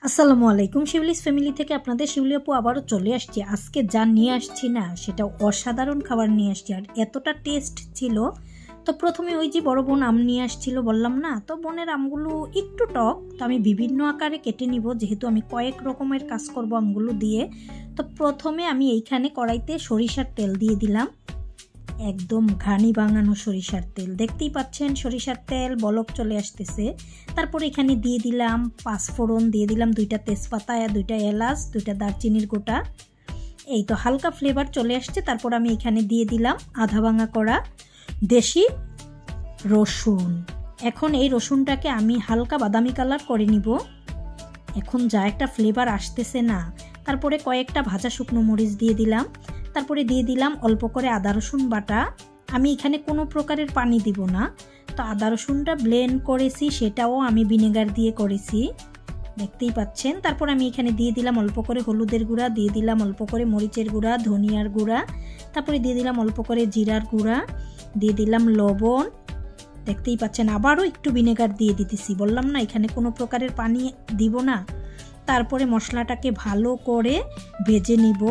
আসসালামু আলাইকুম। শিউলিস ফ্যামিলি থেকে আপনাদের শিউলি আপু আবারও চলে আসছি। আজকে যা নিয়ে আসছি না সেটা অসাধারণ খাবার নিয়ে আসছি, আর এতটা টেস্ট ছিল। তো প্রথমে ওই যে বড় বোন আম নিয়ে আসছিল বললাম না, তো বোনের আমগুলো একটু টক, তো আমি বিভিন্ন আকারে কেটে নিব, যেহেতু আমি কয়েক রকমের কাজ করব আমগুলো দিয়ে। তো প্রথমে আমি এইখানে কড়াইতে সরিষার তেল দিয়ে দিলাম, একদম ঘানি বাঙানো সরিষার তেল। দেখতেই পাচ্ছেন সরিষার তেল বলক চলে আসতেছে। তারপরে এখানে দিয়ে দিলাম পাঁচফোড়ন, দিয়ে দিলাম 2টা তেজপাতা, 2টা এলাচ, 2টা দারচিনির গোটা। এই তো হালকা ফ্লেভার চলে আসছে। তারপর আমি এখানে দিয়ে দিলাম আধা ভাঙা করা দেশি রসুন। এখন এই রসুনটাকে আমি হালকা বাদামি কালার করে নিব। এখন যা একটা ফ্লেভার আসতেছে না। তারপরে কয়েকটা ভাজা শুকনো মরিচ দিয়ে দিলাম। তারপরে দিয়ে দিলাম অল্প করে আদা রসুন বাটা। আমি এখানে কোনো প্রকারের পানি দিব না। তো আদা রসুনটা ব্লেন্ড করেছি, সেটাও আমি ভিনেগার দিয়ে করেছি, দেখতেই পাচ্ছেন। তারপর আমি এখানে দিয়ে দিলাম অল্প করে হলুদের গুঁড়া, দিয়ে দিলাম অল্প করে মরিচের গুঁড়া, ধনিয়ার গুঁড়া, তারপরে দিয়ে দিলাম অল্প করে জিরার গুঁড়া, দিয়ে দিলাম লবণ, দেখতেই পাচ্ছেন। আবারও একটু ভিনেগার দিয়ে দিতেছি, বললাম না এখানে কোনো প্রকারের পানি দিব না। তারপরে মশলাটাকে ভালো করে ভেজে নিব।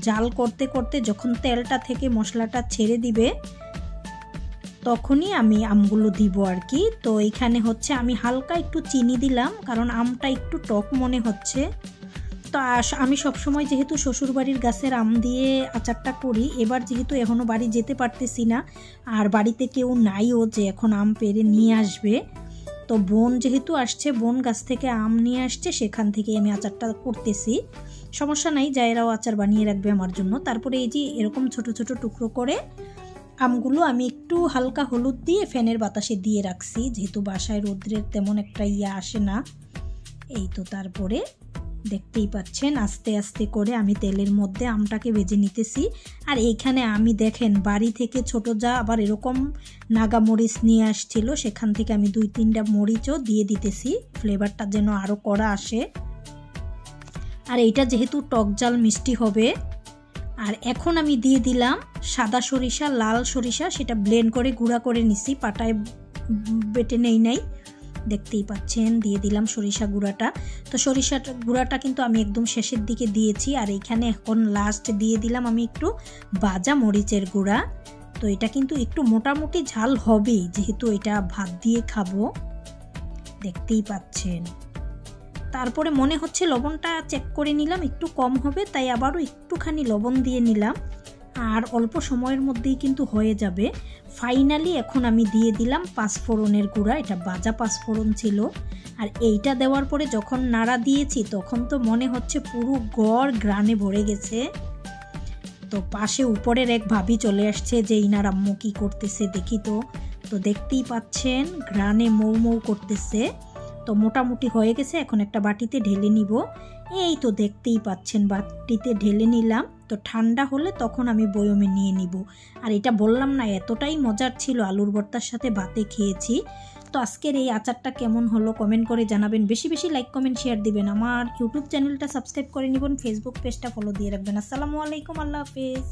জাল করতে করতে যখন তেলটা থেকে মশলাটা ছেড়ে দিবে তখনই আমি আমগুলো দিব আর কি। তো এখানে হচ্ছে আমি হালকা একটু চিনি দিলাম, কারণ আমটা একটু টক মনে হচ্ছে। তো আমি সবসময় যেহেতু শ্বশুরবাড়ির গাছের আম দিয়ে আচারটা করি, এবার যেহেতু এখনও বাড়ি যেতে পারতেছি না, আর বাড়িতে কেউ নাইও যে এখন আম পেড়ে নিয়ে আসবে, তো বোন যেহেতু আসছে, বোন গাছ থেকে আম নিয়ে আসছে, সেখান থেকে আমি আচারটা করতেছি। সমস্যা নাই, জায়েরাও আচার বানিয়ে রাখবে আমার জন্য। তারপরে এই যে এরকম ছোট ছোট টুকরো করে আমগুলো আমি একটু হালকা হলুদ দিয়ে ফ্যানের বাতাসে দিয়ে রাখছি, যেহেতু বাসায় রোদ্রের তেমন একটা আসে না। এই তো তারপরে দেখতেই পাচ্ছেন আস্তে আস্তে করে আমি তেলের মধ্যে আমটাকে ভেজে নিতেছি। আর এইখানে আমি দেখেন বাড়ি থেকে ছোট যা আবার এরকম নাগা মরিচ নিয়ে আসছিল, সেখান থেকে আমি 2-3টা মরিচও দিয়ে দিতেছি, ফ্লেভারটা যেন আরও কড়া আসে। আর এইটা যেহেতু টক ঝাল মিষ্টি হবে। আর এখন আমি দিয়ে দিলাম সাদা সরিষা, লাল সরিষা, সেটা ব্লেন্ড করে গুঁড়া করে নিছি, পাটায় বেটে নাই, দেখতেই পাচ্ছেন। দিয়ে দিলাম সরিষা গুঁড়াটা। তো সরিষা গুঁড়াটা কিন্তু আমি একদম শেষের দিকে দিয়েছি। আর এইখানে এখন লাস্ট দিয়ে দিলাম আমি একটু ভাজা মরিচের গুঁড়া। তো এটা কিন্তু একটু মোটামুটি ঝাল হবেই, যেহেতু এটা ভাত দিয়ে খাবো, দেখতেই পাচ্ছেন। তারপরে মনে হচ্ছে লবণটা চেক করে নিলাম, একটু কম হবে, তাই আবারও একটুখানি লবণ দিয়ে নিলাম। আর অল্প সময়ের মধ্যেই কিন্তু হয়ে যাবে। ফাইনালি এখন আমি দিয়ে দিলাম পাঁচফোড়নের গুঁড়া, এটা ভাজা পাঁচফোড়ন ছিল। আর এইটা দেওয়ার পরে যখন নাড়া দিয়েছি তখন তো মনে হচ্ছে পুরো ঘর ঘ্রাণে ভরে গেছে। তো পাশে উপরের এক ভাবি চলে আসছে যে ইনার আম্মু কী করতেছে দেখি। তো দেখতেই পাচ্ছেন ঘ্রাণে মৌ মৌ করতেছে। তো মোটামুটি হয়ে গেছে, এখন একটা বাটিতে ঢেলে নিব। এই তো দেখতেই পাচ্ছেন বাটিতে ঢেলে নিলাম। তো ঠান্ডা হলে তখন আমি বয়মে নিয়ে নিব। আর এটা বললাম না এতটাই মজার ছিল, আলুর ভর্তার সাথে ভাতে খেয়েছি। তো আজকের এই আচারটা কেমন হলো কমেন্ট করে জানাবেন। বেশি বেশি লাইক কমেন্ট শেয়ার দিবেন। আমার ইউটিউব চ্যানেলটা সাবস্ক্রাইব করে নিবেন, ফেসবুক পেজটা ফলো দিয়ে রাখবেন। আসসালামু আলাইকুম, আল্লাহ হাফেজ।